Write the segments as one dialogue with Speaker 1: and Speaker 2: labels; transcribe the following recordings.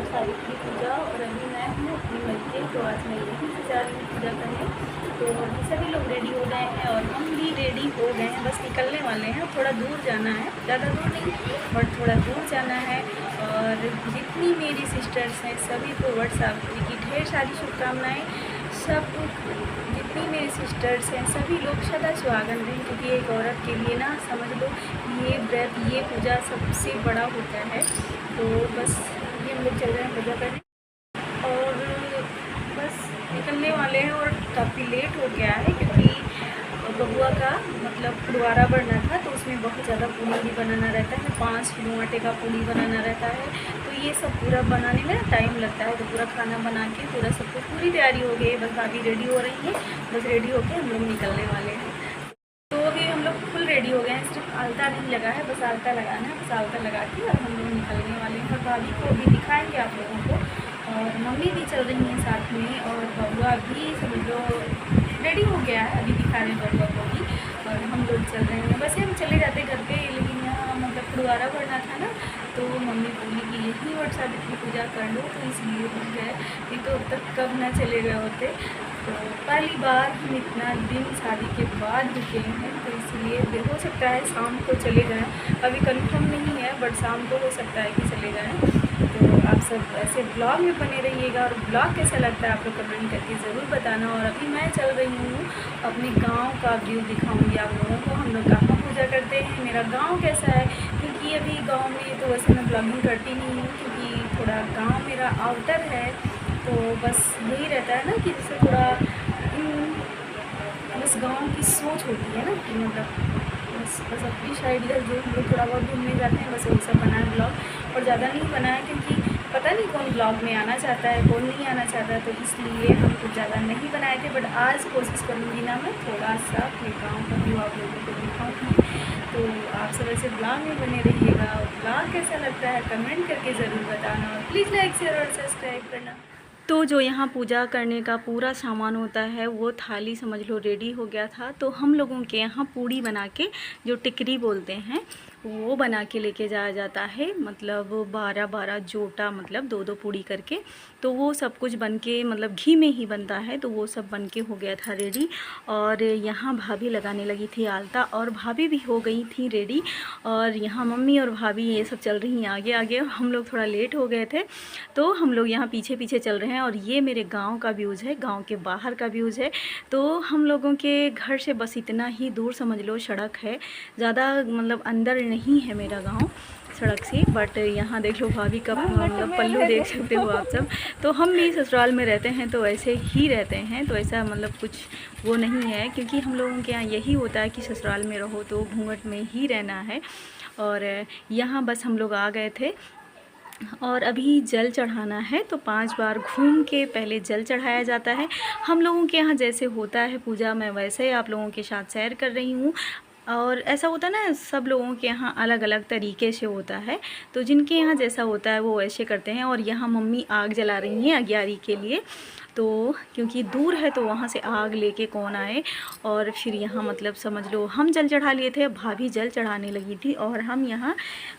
Speaker 1: सावित्री पूजा। और अभी मैं हूँ अपनी मई तो आज मैं यहीं से जा रही हूँ पूजा करने। तो अभी सभी लोग रेडी हो गए हैं और हम भी रेडी हो गए हैं, बस निकलने वाले हैं। थोड़ा दूर जाना है, ज़्यादा दूर नहीं बट थोड़ा दूर जाना है। और जितनी मेरी सिस्टर्स हैं सभी को सावित्री की ढेर सारी शुभकामनाएँ। सब जितनी मेरी सिस्टर्स हैं सभी लोग सदा सुहागन रहें, क्योंकि एक औरत के लिए ना समझ लो ये व्रत ये पूजा सबसे बड़ा होता है। तो बस ये हम लोग चल रहे हैं पूजा करने और बस निकलने वाले हैं। और काफ़ी लेट हो गया है क्योंकि बबुआ का मतलब फुलवारा बढ़ना था, तो उसमें बहुत ज़्यादा पूड़ी भी बनाना रहता है। 5 किलो आटे का पूड़ी बनाना रहता है, तो ये सब पूरा बनाने में टाइम लगता है। तो पूरा खाना बना के पूरा सब कुछ पूरी तैयारी हो गई है, बस भाभी रेडी हो रही है। बस रेडी होके हम लोग निकलने वाले हैं। तो अभी हम लोग फुल रेडी हो गए हैं, सिर्फ आलता नहीं लगा है, बस आलता लगाना है। बस आलता लगा के और हम लोग निकलने वाले हैं। और भाभी को भी दिखाएंगे आप लोगों को, और मम्मी भी चल रही हैं साथ में। और बबुआ भी समझ लो रेडी हो गया है, अभी दिखा रहे हैं बबुआ को भी। और हम लोग चल रहे हैं, वैसे हम चले जाते घर पे, लेकिन यहाँ मतलब फुलवारा भरना था ना, तो मम्मी बोली कि यही वट सावित्री पूजा कर लो, तो इसलिए रुक गए। नहीं तो अब तक कब ना चले गए होते। तो पहली बार हम इतना दिन शादी के बाद रुके हैं, तो इसलिए हो सकता है शाम को चले जाएँ। अभी कंफर्म नहीं है बट शाम को हो सकता है कि चले जाएँ। तो आप सब ऐसे ब्लॉग में बने रहिएगा। और ब्लॉग कैसा लगता है आप लोग कमेंट करके ज़रूर बताना। और अभी मैं चल रही हूँ अपने गांव का व्यू दिखाऊंगी आप लोगों को, हम लोग कहाँ पूजा करते हैं, मेरा गांव कैसा है। क्योंकि अभी गांव में तो वैसे मैं ब्लॉगिंग करती नहीं हूँ, क्योंकि थोड़ा गांव मेरा आउटर है। तो बस यही रहता है ना कि जैसे थोड़ा बस गाँव की सोच होती है ना कि मतलब बस अपनी साइड इधर जो हम लोग थोड़ा बहुत घूमने जाते हैं, बस वही सब बनाए ब्लॉग। और ज़्यादा नहीं बनाया क्योंकि पता नहीं कौन ब्लॉग में आना चाहता है कौन नहीं आना चाहता है, तो इसलिए हम कुछ ज़्यादा नहीं बनाए थे। बट आज कोशिश करूँगी ना मैं थोड़ा सा अपने गाँव का व्यू आप लोगों को दिखाऊँगी। तो आप सब ऐसे ब्लॉग में बने रहिएगा। और ब्लॉग कैसा लगता है कमेंट करके ज़रूर बताना, और प्लीज़ लाइक शेयर और सब्सक्राइब करना। तो जो यहाँ पूजा करने का पूरा सामान होता है वो थाली समझ लो रेडी हो गया था। तो हम लोगों के यहाँ पूड़ी बना के, जो टिकरी बोलते हैं, वो बना के लेके जाया जाता है। मतलब 12-12 जोटा, मतलब 2-2 पूड़ी करके। तो वो सब कुछ बन के मतलब घी में ही बनता है, तो वो सब बन के हो गया था रेडी। और यहाँ भाभी लगाने लगी थी आलता, और भाभी भी हो गई थी रेडी। और यहाँ मम्मी और भाभी ये सब चल रही हैं आगे आगे। हम लोग थोड़ा लेट हो गए थे, तो हम लोग यहाँ पीछे पीछे चल रहे हैं। और ये मेरे गांव का व्यूज़ है, गांव के बाहर का व्यूज़ है। तो हम लोगों के घर से बस इतना ही दूर समझ लो सड़क है, ज़्यादा मतलब अंदर नहीं है मेरा गांव सड़क से। बट यहाँ देख लो भाभी का मतलब पल्लू देख सकते हो आप सब। तो हम भी ससुराल में रहते हैं तो ऐसे ही रहते हैं, तो ऐसा मतलब कुछ वो नहीं है, क्योंकि हम लोगों के यहाँ यही होता है कि ससुराल में रहो तो घूंघट में ही रहना है। और यहाँ बस हम लोग आ गए थे, और अभी जल चढ़ाना है। तो 5 बार घूम के पहले जल चढ़ाया जाता है। हम लोगों के यहाँ जैसे होता है पूजा, मैं वैसे ही आप लोगों के साथ शेयर कर रही हूँ। और ऐसा होता है ना, सब लोगों के यहाँ अलग अलग तरीके से होता है, तो जिनके यहाँ जैसा होता है वो ऐसे करते हैं। और यहाँ मम्मी आग जला रही हैं अग्यारी के लिए, तो क्योंकि दूर है तो वहाँ से आग लेके कौन आए। और फिर यहाँ मतलब समझ लो हम जल चढ़ा लिए थे, भाभी जल चढ़ाने लगी थी। और हम यहाँ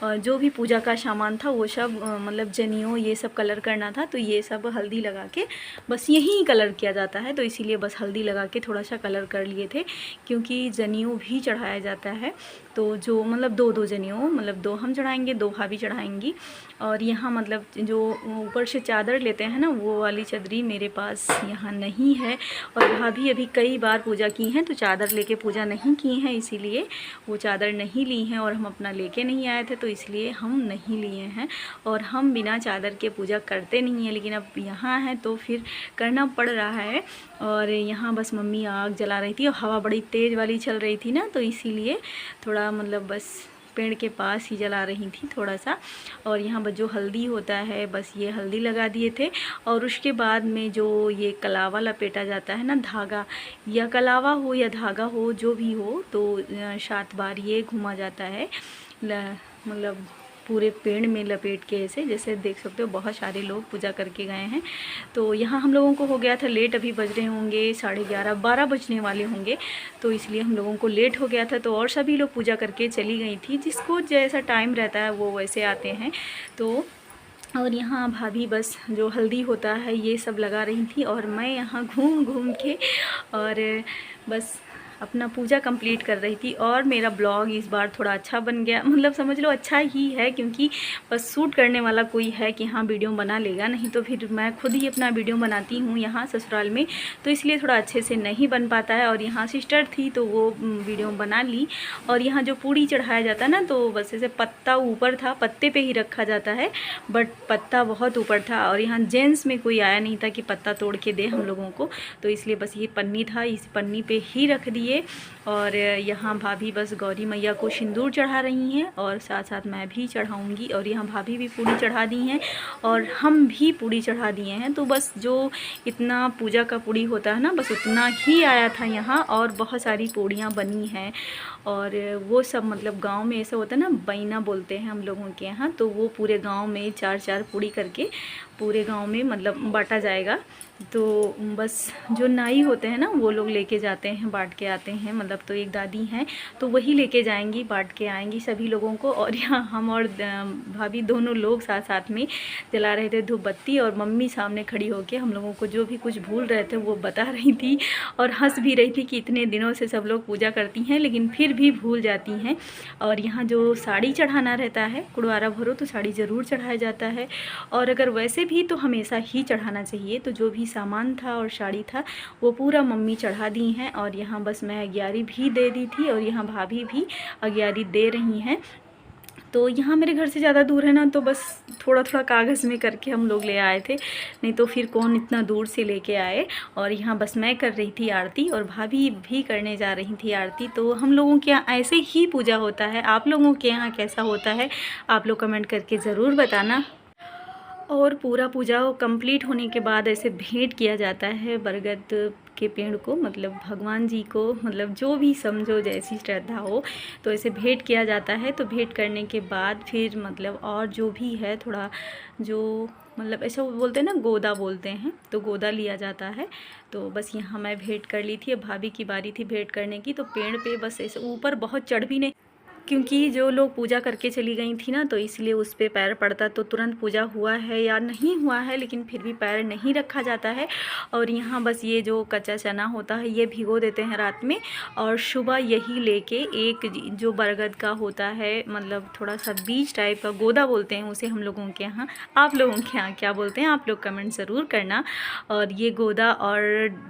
Speaker 1: जो भी पूजा का सामान था वो सब मतलब जनियों ये सब कलर करना था, तो ये सब हल्दी लगा के बस यहीं कलर किया जाता है, तो इसीलिए बस हल्दी लगा के थोड़ा सा कलर कर लिए थे। क्योंकि जनियों भी चढ़ाया जाता है, तो जो मतलब 2-2 जनियों, मतलब 2 हम चढ़ाएंगे 2 भाभी चढ़ाएंगी। और यहाँ मतलब जो ऊपर से चादर लेते हैं ना, वो वाली चादरी मेरे पास यहाँ नहीं है। और भाभी अभी कई बार पूजा की हैं तो चादर लेके पूजा नहीं की हैं, इसीलिए वो चादर नहीं ली हैं। और हम अपना लेके नहीं आए थे तो इसलिए हम नहीं लिए हैं। और हम बिना चादर के पूजा करते नहीं हैं, लेकिन अब यहाँ हैं तो फिर करना पड़ रहा है। और यहाँ बस मम्मी आग जला रही थी, और हवा बड़ी तेज़ वाली चल रही थी ना, तो इसीलिए थोड़ा मतलब बस पेड़ के पास ही जला रही थी थोड़ा सा। और यहाँ बस जो हल्दी होता है बस ये हल्दी लगा दिए थे। और उसके बाद में जो ये कलावा लपेटा जाता है ना, धागा, या कलावा हो या धागा हो जो भी हो, तो 7 बार ये घुमा जाता है, मतलब पूरे पेड़ में लपेट के ऐसे, जैसे देख सकते हो बहुत सारे लोग पूजा करके गए हैं। तो यहाँ हम लोगों को हो गया था लेट, अभी बज रहे होंगे 11:30-12 बजने वाले होंगे, तो इसलिए हम लोगों को लेट हो गया था। तो और सभी लोग पूजा करके चली गई थी, जिसको जैसा टाइम रहता है वो वैसे आते हैं। तो और यहाँ भाभी बस जो हल्दी होता है ये सब लगा रही थी और मैं यहाँ घूम घूम के और बस अपना पूजा कंप्लीट कर रही थी। और मेरा ब्लॉग इस बार थोड़ा अच्छा बन गया, मतलब समझ लो अच्छा ही है, क्योंकि बस शूट करने वाला कोई है कि हाँ वीडियो बना लेगा, नहीं तो फिर मैं खुद ही अपना वीडियो बनाती हूँ यहाँ ससुराल में, तो इसलिए थोड़ा अच्छे से नहीं बन पाता है। और यहाँ सिस्टर थी तो वो वीडियो बना ली। और यहाँ जो पूड़ी चढ़ाया जाता है ना, तो बस ऐसे पत्ता ऊपर था, पत्ते पे ही रखा जाता है, बट पत्ता बहुत ऊपर था और यहाँ जेंट्स में कोई आया नहीं था कि पत्ता तोड़ के दे हम लोगों को, तो इसलिए बस ये पन्नी था, इस पन्नी पे ही रख दिए। और यहाँ भाभी बस गौरी मैया को सिंदूर चढ़ा रही हैं और साथ साथ मैं भी चढ़ाऊँगी। और यहाँ भाभी भी पूड़ी चढ़ा दी हैं और हम भी पूड़ी चढ़ा दिए हैं। तो बस जो इतना पूजा का पूड़ी होता है ना, बस उतना ही आया था यहाँ, और बहुत सारी पूड़ियाँ बनी हैं। और वो सब मतलब गांव में ऐसा होता है ना, बैना बोलते हैं हम लोगों के यहाँ, तो वो पूरे गांव में 4-4 पूड़ी करके पूरे गांव में मतलब बांटा जाएगा। तो बस जो नाई होते हैं ना, वो लोग लेके जाते हैं, बांट के आते हैं, मतलब तो एक दादी हैं तो वही लेके जाएंगी, बांट के आएंगी सभी लोगों को। और यहाँ हम और भाभी दोनों लोग साथ साथ में जला रहे थे धूप बत्ती, और मम्मी सामने खड़ी होके हम लोगों को जो भी कुछ भूल रहे थे वो बता रही थी और हंस भी रही थी कि इतने दिनों से सब लोग पूजा करती हैं लेकिन फिर भी भूल जाती हैं। और यहाँ जो साड़ी चढ़ाना रहता है, कुड़वारा भरो तो साड़ी ज़रूर चढ़ाया जाता है, और अगर वैसे भी तो हमेशा ही चढ़ाना चाहिए। तो जो भी सामान था और साड़ी था वो पूरा मम्मी चढ़ा दी हैं। और यहाँ बस मैं अग्यारी भी दे दी थी और यहाँ भाभी भी अग्यारी दे रही हैं। तो यहाँ मेरे घर से ज़्यादा दूर है ना, तो बस थोड़ा थोड़ा कागज़ में करके हम लोग ले आए थे, नहीं तो फिर कौन इतना दूर से लेके आए। और यहाँ बस मैं कर रही थी आरती और भाभी भी करने जा रही थी आरती। तो हम लोगों के यहाँ ऐसे ही पूजा होता है, आप लोगों के यहाँ कैसा होता है आप लोग कमेंट करके ज़रूर बताना। और पूरा पूजा कंप्लीट होने के बाद ऐसे भेंट किया जाता है बरगद के पेड़ को, मतलब भगवान जी को, मतलब जो भी समझो जैसी श्रद्धा हो तो ऐसे भेंट किया जाता है। तो भेंट करने के बाद फिर मतलब और जो भी है थोड़ा जो मतलब ऐसा बोलते हैं ना, गोदा बोलते हैं, तो गोदा लिया जाता है। तो बस यहाँ मैं भेंट कर ली थी, अब भाभी की बारी थी भेंट करने की। तो पेड़ पे बस ऐसे ऊपर बहुत चढ़ भी नहीं, क्योंकि जो लोग पूजा करके चली गई थी ना, तो इसलिए उस पर पैर पड़ता तो तुरंत पूजा हुआ है या नहीं हुआ है, लेकिन फिर भी पैर नहीं रखा जाता है। और यहाँ बस ये जो कच्चा चना होता है ये भिगो देते हैं रात में, और सुबह यही लेके एक जो बरगद का होता है, मतलब थोड़ा सा बीज टाइप का, गोदा बोलते हैं उसे हम लोगों के यहाँ, आप लोगों के यहाँ क्या बोलते हैं आप लोग कमेंट ज़रूर करना। और ये गोदा और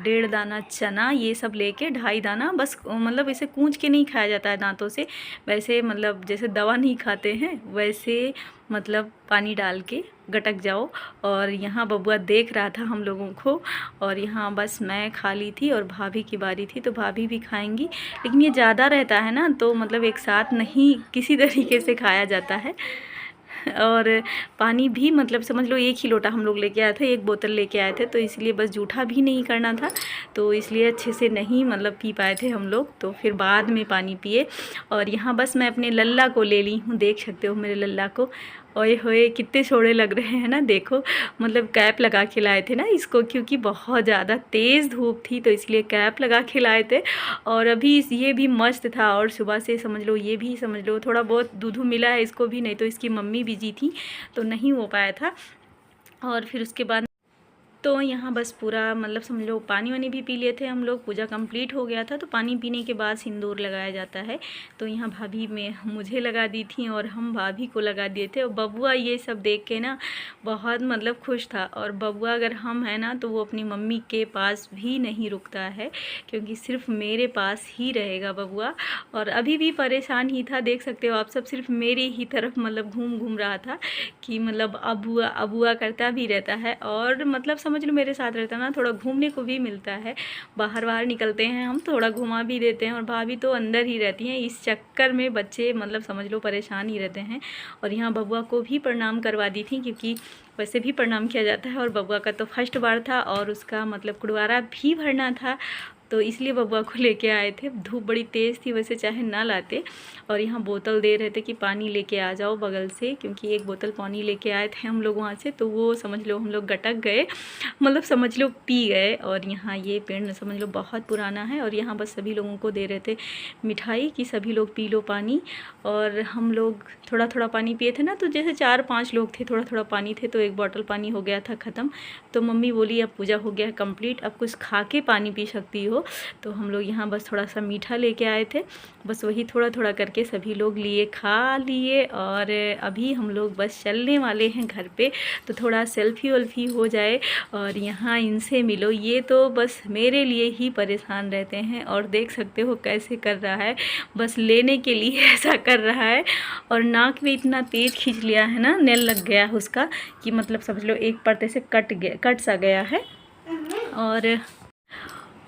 Speaker 1: 1.5 दाना चना ये सब लेके 2.5 दाना बस, मतलब इसे कूच के नहीं खाया जाता है दांतों से, वैसे मतलब जैसे दवा नहीं खाते हैं वैसे, मतलब पानी डाल के गटक जाओ। और यहाँ बबुआ देख रहा था हम लोगों को, और यहाँ बस मैं खा ली थी और भाभी की बारी थी तो भाभी भी खाएंगी, लेकिन ये ज़्यादा रहता है ना, तो मतलब एक साथ नहीं किसी तरीके से खाया जाता है। और पानी भी मतलब समझ लो 1 ही लोटा हम लोग लेके आए थे, 1 बोतल लेके आए थे, तो इसलिए बस जूठा भी नहीं करना था, तो इसलिए अच्छे से नहीं मतलब पी पाए थे हम लोग, तो फिर बाद में पानी पिए। और यहाँ बस मैं अपने लल्ला को ले ली हूँ, देख सकते हो मेरे लल्ला को, ओए होए कितने छोड़े लग रहे हैं ना, देखो मतलब कैप लगा के लाए थे ना इसको, क्योंकि बहुत ज़्यादा तेज़ धूप थी तो इसलिए कैप लगा के लाए थे। और अभी ये भी मस्त था, और सुबह से समझ लो ये भी समझ लो थोड़ा बहुत दूध मिला है इसको भी, नहीं तो इसकी मम्मी बिजी थी तो नहीं हो पाया था। और फिर उसके बाद तो यहाँ बस पूरा मतलब समझ लो पानी वानी भी पी लिए थे हम लोग, पूजा कंप्लीट हो गया था। तो पानी पीने के बाद सिंदूर लगाया जाता है, तो यहाँ भाभी में मुझे लगा दी थी और हम भाभी को लगा दिए थे। और बबुआ ये सब देख के ना बहुत मतलब खुश था, और बबुआ अगर हम हैं ना तो वो अपनी मम्मी के पास भी नहीं रुकता है, क्योंकि सिर्फ मेरे पास ही रहेगा बबुआ। और अभी भी परेशान ही था, देख सकते हो आप सब, सिर्फ मेरी ही तरफ मतलब घूम रहा था कि मतलब अबुआ अबुआ करता भी रहता है। और मतलब समझ लो मेरे साथ रहता ना, थोड़ा घूमने को भी मिलता है, बाहर निकलते हैं हम, थोड़ा घुमा भी देते हैं, और भाभी तो अंदर ही रहती हैं। इस चक्कर में बच्चे मतलब समझ लो परेशान ही रहते हैं। और यहाँ बबुआ को भी प्रणाम करवा दी थी, क्योंकि वैसे भी प्रणाम किया जाता है, और बबुआ का तो फर्स्ट बार था और उसका मतलब कुड़वारा भी भरना था,
Speaker 2: तो इसलिए बबुआ को लेके आए थे। धूप बड़ी तेज़ थी, वैसे चाहे ना लाते। और यहाँ बोतल दे रहे थे कि पानी लेके आ जाओ बगल से, क्योंकि एक बोतल पानी लेके आए थे हम लोग वहाँ से, तो वो समझ लो हम लोग गटक गए, मतलब समझ लो पी गए। और यहाँ ये पेड़ समझ लो बहुत पुराना है, और यहाँ बस सभी लोगों को दे रहे थे मिठाई कि सभी लोग पी लो पानी। और हम लोग थोड़ा थोड़ा पानी पिए थे ना, तो जैसे 4-5 लोग थे, थोड़ा थोड़ा पानी थे, तो एक बोतल पानी हो गया था ख़त्म। तो मम्मी बोली अब पूजा हो गया है कंप्लीट, अब कुछ खा के पानी पी सकती हो। तो हम लोग यहाँ बस थोड़ा सा मीठा लेके आए थे, बस वही थोड़ा थोड़ा करके सभी लोग लिए, खा लिए। और अभी हम लोग बस चलने वाले हैं घर पे, तो थोड़ा सेल्फी वेल्फी हो जाए और यहाँ इनसे मिलो। ये तो बस मेरे लिए ही परेशान रहते हैं, और देख सकते हो कैसे कर रहा है, बस लेने के लिए ऐसा कर रहा है। और नाक में इतना तेज़ खींच लिया है ना, नेल लग गया है उसका, कि मतलब समझ लो एक परते से कट सा गया है।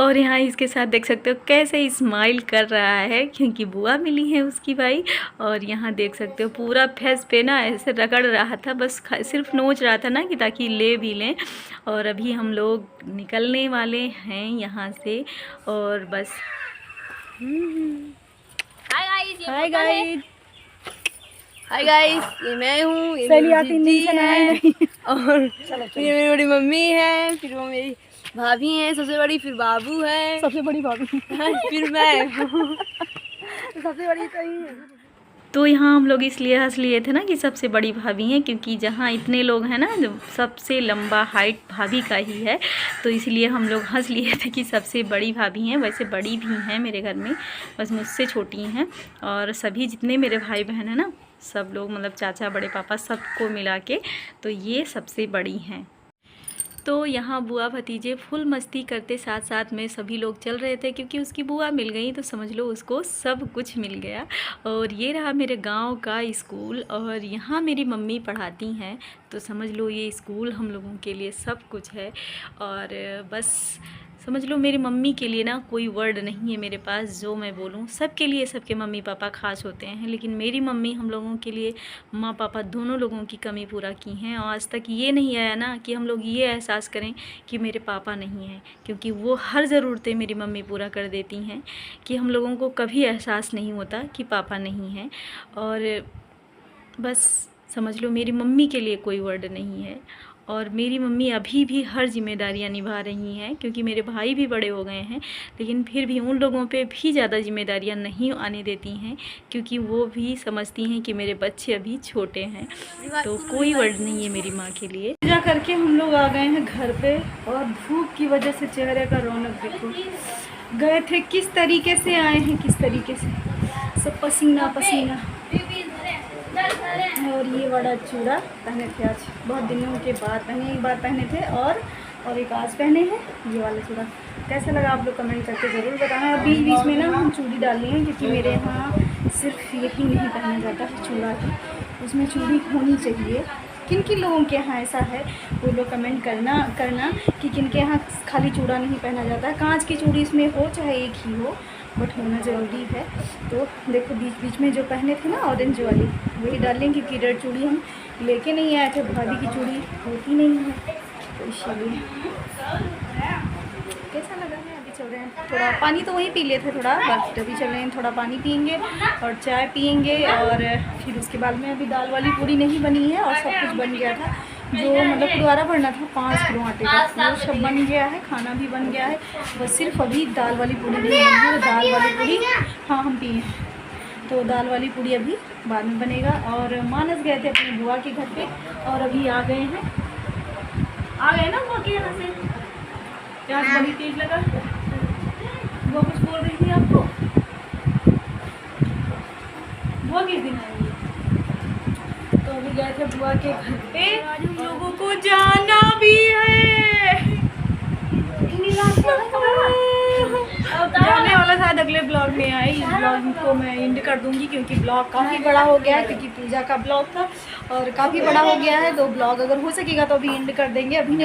Speaker 2: और यहाँ इसके साथ देख सकते हो कैसे स्माइल कर रहा है, क्योंकि बुआ मिली है उसकी भाई। और यहाँ देख सकते हो पूरा फेस पे ना ऐसे रगड़ रहा था, बस सिर्फ नोच रहा था ना कि ताकि ले भी लें। और अभी हम लोग निकलने वाले हैं यहाँ से, और बस
Speaker 3: हाय गाइस, ये मैं हूँ, ये और ये मेरी बड़ी मम्मी है, फिर वो मेरी भाभी है सबसे बड़ी, फिर बाबू है सबसे बड़ी भाभी फिर मैं सबसे बड़ी तो ही है।
Speaker 2: तो यहाँ हम लोग इसलिए हंस लिए थे ना कि सबसे बड़ी भाभी हैं, क्योंकि जहाँ इतने लोग हैं ना, सबसे लंबा हाइट भाभी का ही है, तो इसलिए हम लोग हंस लिए थे कि सबसे बड़ी भाभी हैं। वैसे बड़ी भी हैं मेरे घर में, बस मुझसे छोटी हैं। और सभी जितने मेरे भाई बहन हैं ना, सब लोग मतलब चाचा बड़े पापा सबको मिला के, तो ये सबसे बड़ी हैं। तो यहाँ बुआ भतीजे फुल मस्ती करते साथ साथ में सभी लोग चल रहे थे, क्योंकि उसकी बुआ मिल गई तो समझ लो उसको सब कुछ मिल गया। और ये रहा मेरे गांव का स्कूल, और यहाँ मेरी मम्मी पढ़ाती हैं, तो समझ लो ये स्कूल हम लोगों के लिए सब कुछ है। और बस समझ लो मेरी मम्मी के लिए ना कोई वर्ड नहीं है मेरे पास जो मैं बोलूँ। सबके लिए सबके मम्मी पापा खास होते हैं, लेकिन मेरी मम्मी हम लोगों के लिए, माँ पापा दोनों लोगों की कमी पूरा की हैं। और आज तक ये नहीं आया ना कि हम लोग ये एहसास करें कि मेरे पापा नहीं हैं, क्योंकि वो हर ज़रूरतें मेरी मम्मी पूरा कर देती हैं, कि हम लोगों को कभी एहसास नहीं होता कि पापा नहीं हैं। और बस समझ लो मेरी मम्मी के लिए कोई वर्ड नहीं है। और मेरी मम्मी अभी भी हर जिम्मेदारियां निभा रही हैं, क्योंकि मेरे भाई भी बड़े हो गए हैं, लेकिन फिर भी उन लोगों पे भी ज़्यादा जिम्मेदारियां नहीं आने देती हैं, क्योंकि वो भी समझती हैं कि मेरे बच्चे अभी छोटे हैं। तो कोई वर्ड नहीं है मेरी माँ के लिए। पूजा करके हम लोग आ गए हैं घर पे, और धूप की वजह से चेहरे का रौनक देखो। गए थे किस तरीके से, आए हैं किस तरीके से, सब पसीना पसीना। और ये बड़ा चूड़ा पहने थे आज, बहुत दिनों के बाद पहने, एक बार पहने थे और एक आज पहने हैं ये वाला चूड़ा। कैसा लगा आप लोग कमेंट करके ज़रूर बताना। और बीच बीच में ना हम चूड़ी डाल लिए हैं, क्योंकि मेरे यहाँ सिर्फ यही नहीं पहना जाता है चूड़ा ही, उसमें चूड़ी होनी चाहिए। किन किन लोगों के यहाँ ऐसा है वो लोग कमेंट करना कि किन के यहाँ खाली चूड़ा नहीं पहना जाता है। कांच की चूड़ी इसमें हो चाहे एक ही हो, बट होना ज़रूरी है। तो देखो बीच बीच में जो पहने थे ना ऑरेंज वाली, वही डालें, क्योंकि रेड चूड़ी हम लेके नहीं आए थे, भाभी की चूड़ी होती नहीं है, तो इसलिए। कैसा लगा है? अभी चल रहे हैं थोड़ा पानी, तो वहीं पी लिए थे थोड़ा, बट अभी चल रहे हैं थोड़ा पानी पियेंगे और चाय पियेंगे। और फिर उसके बाद में अभी दाल वाली पूड़ी नहीं बनी है, और सब कुछ बन गया था, जो मतलब पुरवारा भरना था 5 किलो आटे का, वो सब बन गया है, खाना भी बन गया है। बस सिर्फ अभी दाल वाली पूड़ी नहीं बनी है। दाल वाली पूड़ी हाँ हम पिए, तो दाल वाली पूड़ी अभी बाद में बनेगा। और मानस गए थे अपनी बुआ के घर पे, और अभी आ गए हैं, आ गए ना बुआ के यहाँ से। प्याज बड़ी तेज लगा, वो कुछ बोल रही थी आपको, बुआ किस दिन आएंगे? तो अभी गए थे बुआ के घर पे, हम लोगों को जाना भी है। जाने वाला शायद अगले ब्लॉग में आए, इस ब्लॉग को मैं एंड कर दूंगी, क्योंकि ब्लॉग काफ़ी बड़ा हो गया है, क्योंकि पूजा का ब्लॉग था और काफ़ी बड़ा हो गया है। तो ब्लॉग अगर हो सकेगा तो अभी एंड कर देंगे, अभी नहीं।